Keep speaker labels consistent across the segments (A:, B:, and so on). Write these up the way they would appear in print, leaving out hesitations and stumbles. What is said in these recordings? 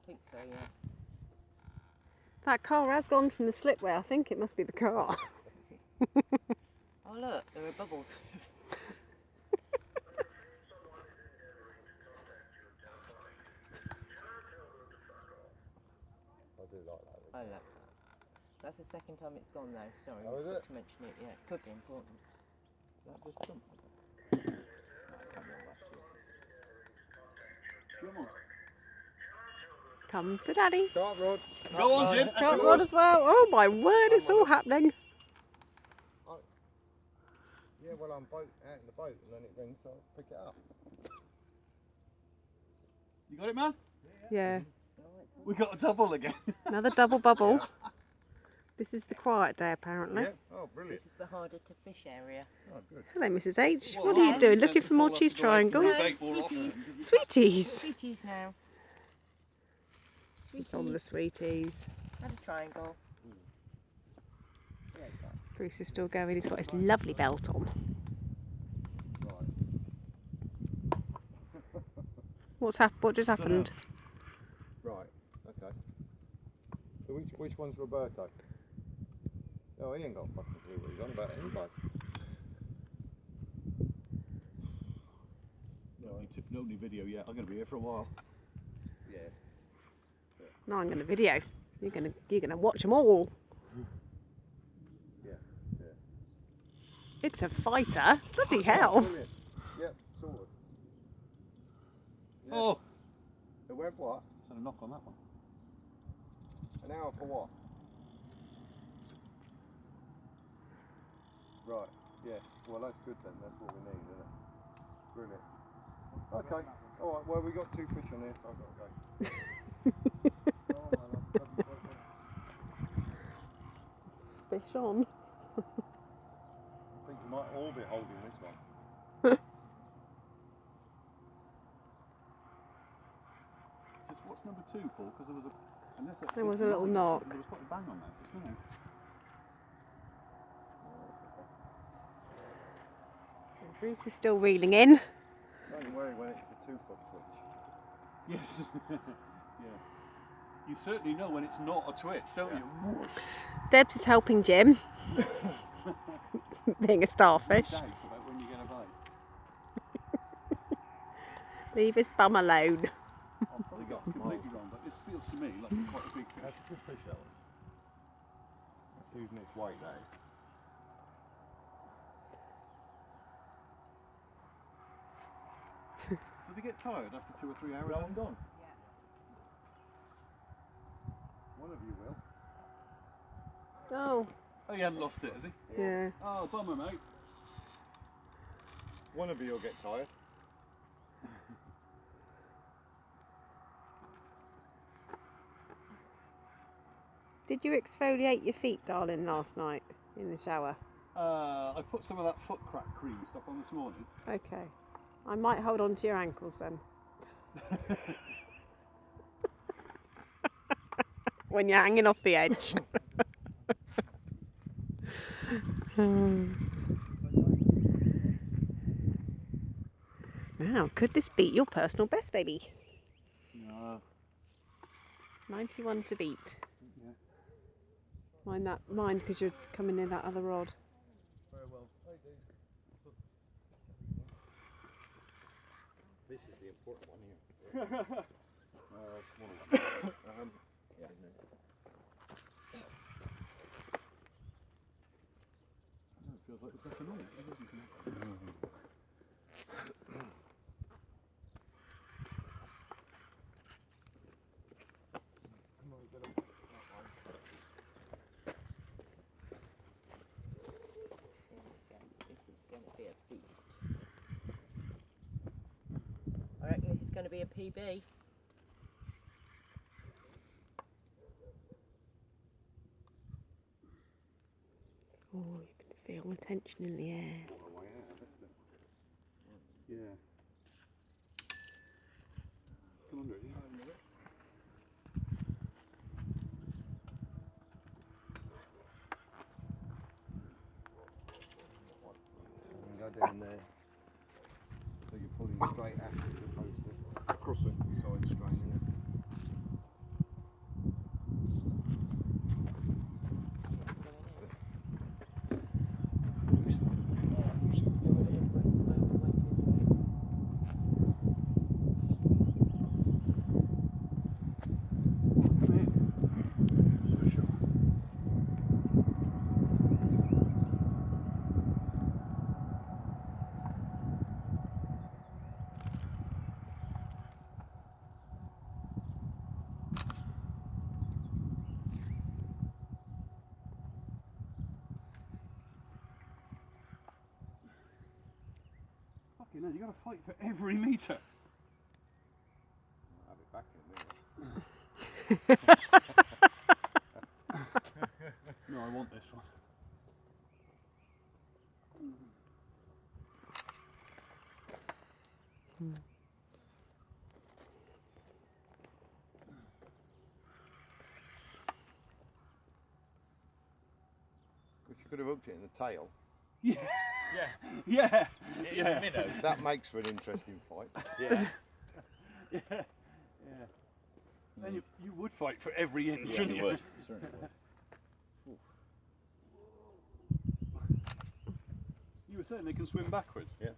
A: think so, yeah.
B: That car has gone from the slipway. I think it must be the car.
A: Oh look, there are bubbles.
C: I do like that.
A: I love that. That's the second time it's gone though. Sorry,
C: Oh, is
A: I forgot
C: it?
A: to mention it. Yeah, it could be important. That just jumped.
D: Come on.
B: Come to Daddy.
C: Go on, Rod.
D: Go on, Jim.
B: Got Rod as well. Oh my word, it's all happening.
C: Yeah, well, I'm out in the boat and then it rings, so I'll pick it up.
D: You got it, man?
B: Yeah.
D: We got a double again.
B: Another double bubble. This is the quiet day apparently.
C: Yeah. Oh, brilliant.
A: This is the harder to fish area.
C: Oh, good.
B: Hello Mrs H.
D: Well,
B: What are you
D: hi.
B: doing?
D: Sense
B: Looking
D: to
B: for more
D: pull
B: cheese
D: off the right
B: triangles?
D: foot.
A: Sweeties.
B: Sweeties.
A: Sweeties now.
B: Just on the sweeties.
A: And a triangle. There you go.
B: Bruce is still going. He's got his lovely belt on. What just happened?
C: Right. Okay. So which one's Roberto? Oh, he ain't got a fucking clue what he's on about anybody.
D: No, I ain't tipping only video yet. I'm going to be here for a while.
C: Yeah.
B: No, I'm going to video. You're going to watch them all.
C: Yeah. Yeah.
B: It's a fighter. Bloody hell.
C: Brilliant. Yep. Sorted. Yeah.
D: Oh!
C: It went what?
D: Had a knock on that one.
C: An hour for what? Right, yeah. Well, that's good then. That's what we need, isn't it? Brilliant. Okay. All right. Well, we got 2 fish on here, so I've got to go. Oh, man, I've got to go.
B: Fish on.
C: I think we might all be holding this one.
D: Just what's number 2, Paul? Because there was a...
B: There was a little knock.
D: There was quite a bang on that, wasn't there?
B: Bruce is still reeling in.
C: Don't worry when it's the 2-foot twitch.
D: Yes. Yeah. You certainly know when it's not a twitch, don't you? Whoosh.
B: Debs is helping Jim. Being a starfish.
D: Doubt about when you're going to bite.
B: Leave his bum alone.
D: I've probably got completely wrong, but this feels to me like quite a big fish.
C: That's a good fish, that one. That's using its weight, that is.
D: Do they get tired after 2 or 3 hours?
C: Well done. One of you will.
B: Oh.
D: Oh, he hadn't lost it, has he?
B: Yeah.
D: Oh, bummer, mate.
C: One of you will get tired.
B: Did you exfoliate your feet, darling, last night in the shower?
D: I put some of that foot crack cream stuff on this morning.
B: Okay. I might hold on to your ankles then. When you're hanging off the edge. Now, could this beat your personal best, baby?
D: No.
B: 91 to beat.
D: Yeah.
B: Mind because you're coming near that other rod.
D: Very well.
C: This is the important one here. Small one. Yeah.
D: It feels like there's nothing on it, doesn't it?
A: I reckon this is going to be a PB.
B: Oh, you can feel the tension in the air.
D: Yeah. Come on, Rudy.
C: Go down there. So you're pulling straight after as opposed to crossing besides straining it.
D: got to fight for every metre.
C: I'll have it back in a minute.
D: No, I want this one.
C: Because you could have hooked it in the tail.
D: Yeah.
A: Yeah.
D: Yeah.
A: It is minnow.
C: That makes for an interesting fight.
A: Yeah.
D: Yeah. Then you would fight for every inch,
A: Yeah,
D: wouldn't
A: you
D: you?
A: would. Certainly would.
D: You were saying they can swim backwards.
C: Yeah.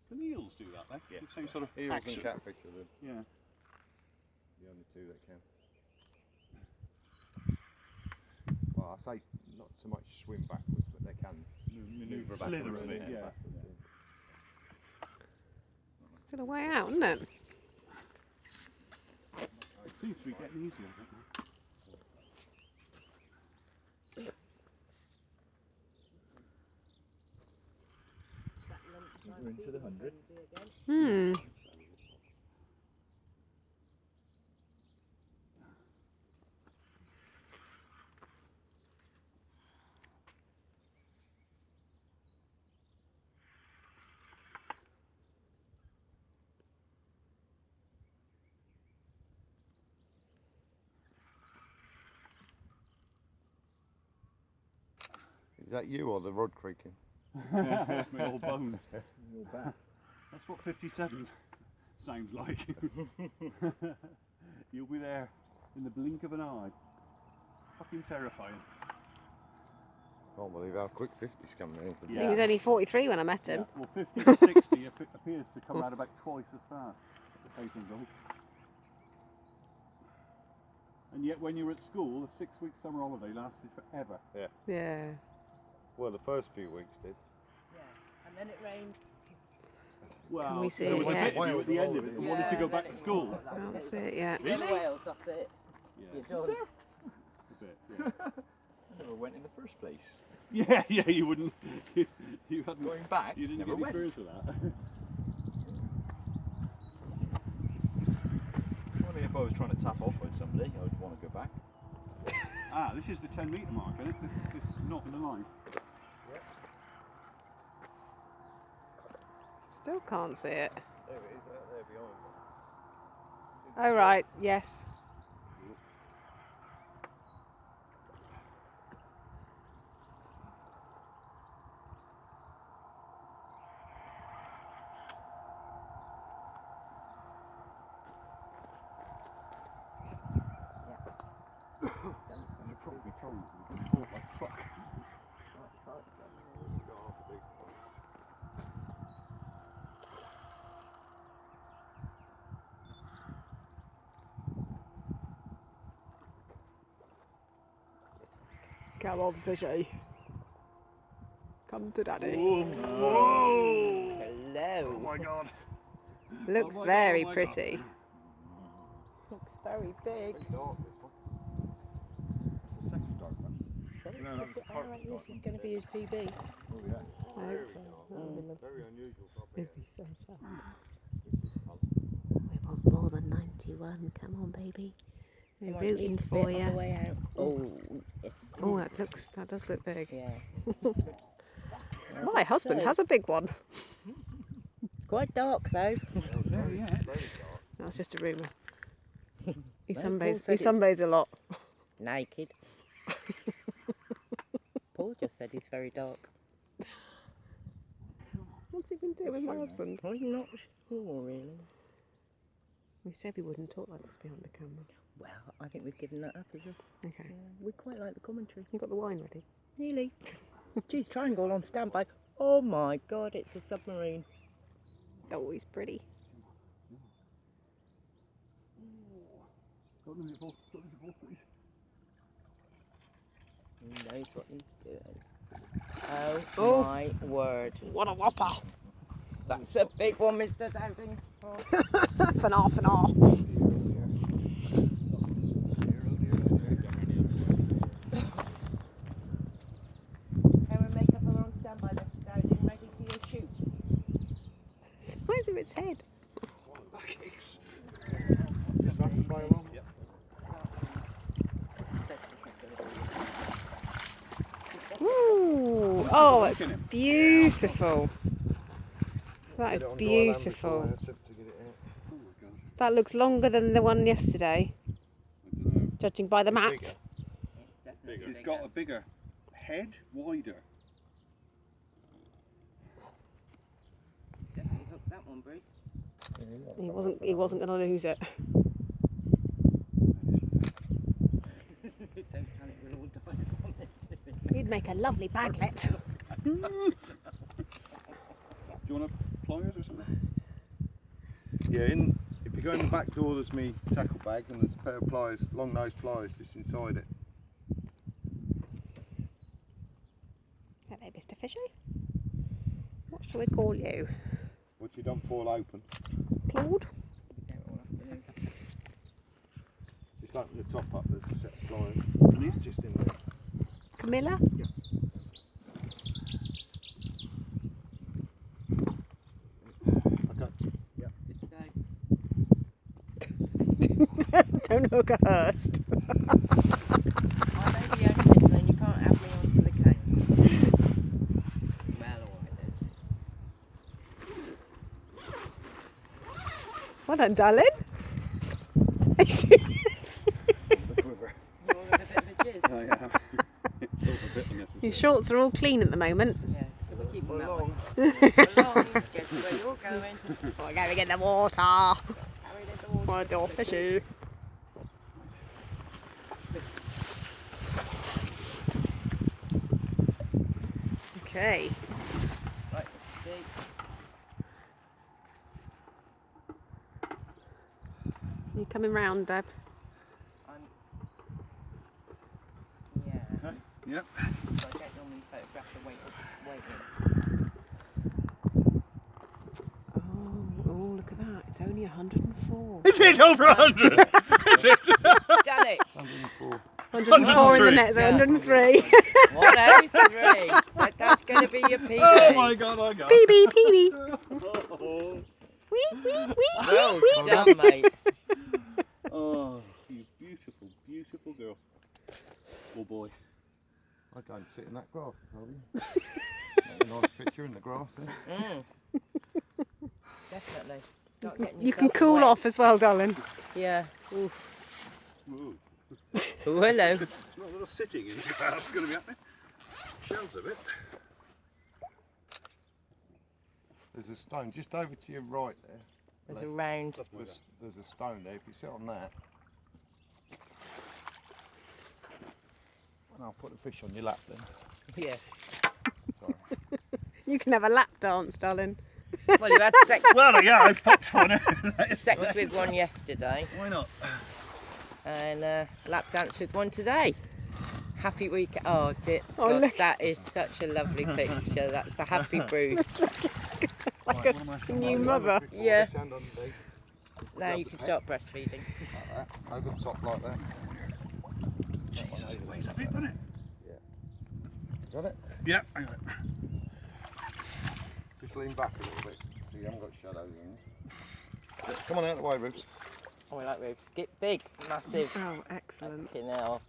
D: Can eels do that then?
A: Yeah.
D: The same sort of
C: Eels
D: action.
C: and catfish are
D: Yeah.
C: the only two that can. Well, I say not so much swim backwards, but they can manoeuvre
D: Slither
C: backwards.
D: a bit,
C: and
D: yeah.
C: backwards,
B: Still a way out, isn't it?
D: It seems to be getting easier. I think.
A: We're into the hundreds.
B: Hmm.
C: Is that you or the rod creaking?
D: My old bones. That's what 57 sounds like. You'll be there in the blink of an eye. Fucking terrifying.
C: Can't believe how quick 50's coming in.
B: He was only 43 when I met him.
D: Well, 50 to 60 appears to come out about twice as fast. The pacing goes. And yet when you were at school, a 6-week summer holiday lasted forever.
B: Yeah.
C: Well, the first few weeks did.
E: Yeah, and then it rained.
D: Well,
B: Can we see
D: there was
B: it
D: a
B: yet?
D: bit at the end of it that wanted to go back to school.
B: That's it, yeah.
E: Go to Wales, that's it.
D: Yeah.
E: You're done.
D: A bit, yeah.
A: I never went in the first place.
D: Yeah, you wouldn't. You hadn't.
A: Going back,
D: You didn't
A: never
D: get any
A: went.
D: experience of that.
A: Only if I was trying to tap off with somebody, I would want to go back.
D: Ah, this is the 10 metre mark, isn't it? This not in the line.
B: Still can't see it.
C: There it is, out there behind me.
B: Oh, right, yes.
D: You're probably trying to caught like fuck.
B: Come on, fishy. Come to daddy.
D: Whoa!
E: Hello.
D: Oh my god.
B: Looks
D: Oh my
B: very
D: God, oh my
B: pretty.
E: Looks very big.
C: Very dark, this one.
A: It's the second dark one.
E: I reckon this is going to be his PB.
A: Oh yeah.
B: I hope so. That would be lovely.
C: Very unusual for a
B: It'd be so sad. We want more than 91. Come on, baby. We're rooting for
E: On the
B: you.
E: way out. Oh, yes.
B: Oh, that does look big.
E: Yeah.
B: My husband has a big one.
E: It's quite dark though.
C: Very dark.
B: That's just a rumour. He
E: Well,
B: sunbathes.
E: Paul
B: He
E: said
B: sunbathes a lot.
E: Naked. Paul just said he's very dark.
B: What's he been doing with my husband?
E: I'm not sure really.
B: We said we wouldn't talk like this behind the camera.
E: Well, I think we've given that up as well.
B: Okay.
E: Yeah, we quite like the commentary.
B: You got the wine ready?
E: Nearly. Geez, triangle on standby. Oh my god, it's a submarine.
B: Oh, he's pretty.
D: Don't lose it, Paul. Don't lose it, Paul, please.
E: He knows what he's doing. Oh,
B: Oh.
E: my word.
B: What a whopper!
E: That's a big one, Mr. Dowding. Oh.
B: Fanar. size of its head.
D: Backaches.
C: Is that the play along?
D: Yep.
B: Ooh, oh, it's beautiful. That is
C: Get it on dry land before
B: beautiful.
C: I attempt to get it out.
D: Oh my god.
B: That looks longer than the one yesterday,
D: I don't know.
B: judging by the mat.
C: Bigger.
E: Definitely
D: It's
E: bigger.
D: got a bigger head, wider.
E: Definitely hooked that one, Bruce.
B: He wasn't going to lose it.
E: Don't panic, we'll all die from it.
B: You'd make a lovely baglet.
D: Do you want a pliers or something?
C: Yeah, if you go in the back door, there's me tackle bag and there's a pair of pliers, long nose pliers just inside it.
B: Hello, Mr. Fishy. What shall we call you?
C: Which you don't fall open.
B: Claude?
C: Just open the top up, there's a set of pliers. Just in there.
B: Camilla?
C: Okay.
B: Don't hook a Hurst.
E: I may be open it, then you can't have me onto the cane. Well, alright then.
B: Well done, darling.
D: The quiver.
E: You're all in a bit of a jizz.
D: I am. It's all a bit unnecessary.
B: Your shorts are all clean at the moment.
E: Yeah, so we'll keep them that way.
C: Along.
E: Along, get to where you're going.
B: We're going in the water.
E: Carry the door.
B: My door fishy. Okay.
E: Right, see.
B: You coming round, Deb?
E: I'm... Yeah.
D: Yep.
E: So I don't normally photograph the waiting.
B: Oh, look at that. It's only 104.
D: Is it over 100? Is it?
E: Done it!
C: 104.
B: 104 in the net, so 103.
E: 103. So that's going to be your PB.
D: Oh my god, I got
B: PB, PB.
D: Oh,
B: Wee, wee, wee.
E: Well done, mate.
D: oh, you beautiful, beautiful girl. Oh boy.
C: I'd go and sit in that grass, probably. Make a nice picture in the grass there.
E: Definitely. Start getting
B: You can
E: yourself
B: cool
E: wet.
B: off as well, darling.
E: Yeah. Oof.
D: Whoa.
E: Oh, hello.
D: It's not a little sitting in that's going to be happening. Shells a bit.
C: There's a stone just over to your right there.
E: There's a round.
D: That's my guy.
C: There's a stone there. If you sit on that, and I'll put the fish on your lap then.
E: Yes.
C: Sorry.
B: You can have a lap dance, darling.
E: Well, you had sex
D: Well, yeah, I fucked one.
E: with one yesterday
D: Why not?
E: and lap dance with one today. Happy weekend. Oh,
B: Oh,
E: God,
B: look.
E: that is such a lovely picture. That's a happy Bruce.
B: Like
D: Right, what am I
B: a new mother.
E: Yeah.
C: Stand underneath,
E: Now you can start breastfeeding.
C: like that. Over the top like that.
D: Jesus, it weighs a bit, doesn't it?
C: Got it?
D: Yeah, I got it.
C: Just lean back a little bit so you haven't got shadows in. Yeah, come on out of the way, Roots.
E: Oh, I like ribs. Get big, massive.
B: Oh, excellent.
E: Fucking hell.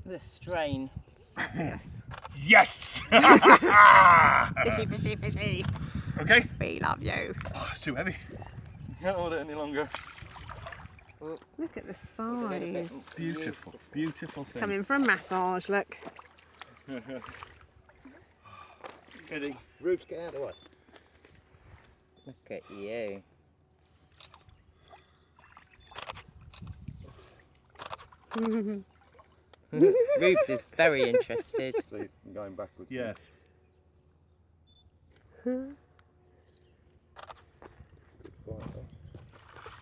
E: The strain.
B: Yes.
D: Yes!
B: Fishy, fishy, fishy.
D: Okay.
B: We love you.
D: Oh, it's too heavy. Can't hold it any longer.
B: Look at the
E: It's a little bit
B: size.
D: Beautiful, beautiful thing.
B: Coming for a massage, look.
D: Eddie.
C: Roots, get out of the way.
E: Look at you. Rubes is very interested.
C: See, I'm going backwards.
D: Yes.
C: Good fight, though.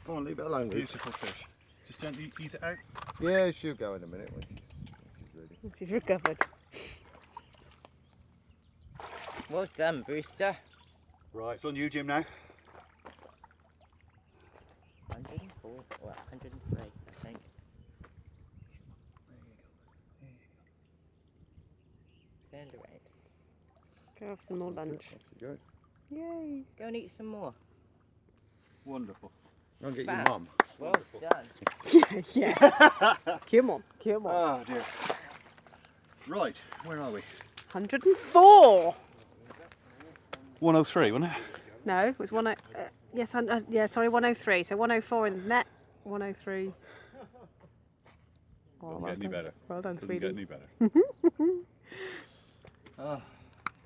C: Come on, leave it alone, Roots.
D: Beautiful fish. Just gently ease it out.
C: Yeah, she'll go in a minute when she's ready.
B: She's recovered.
E: Well done, Brewster.
D: Right, it's on you, Jim, now.
E: 104, or 103, I think. around.
B: Go have some more lunch.
C: Off you go.
B: Yay.
E: Go and eat some more.
D: Wonderful.
C: Go and get
E: Fab.
C: your mum.
E: Well done.
B: Yeah. Come on, come on.
D: Oh dear. Right, where are we?
B: 104.
D: 103, wasn't it?
B: No, it was 10. Yes, yeah. Sorry, 103. So 104 in the net. 103. Oh,
D: Doesn't get any better.
B: Well done,
D: Doesn't
B: sweetie.
D: get any better.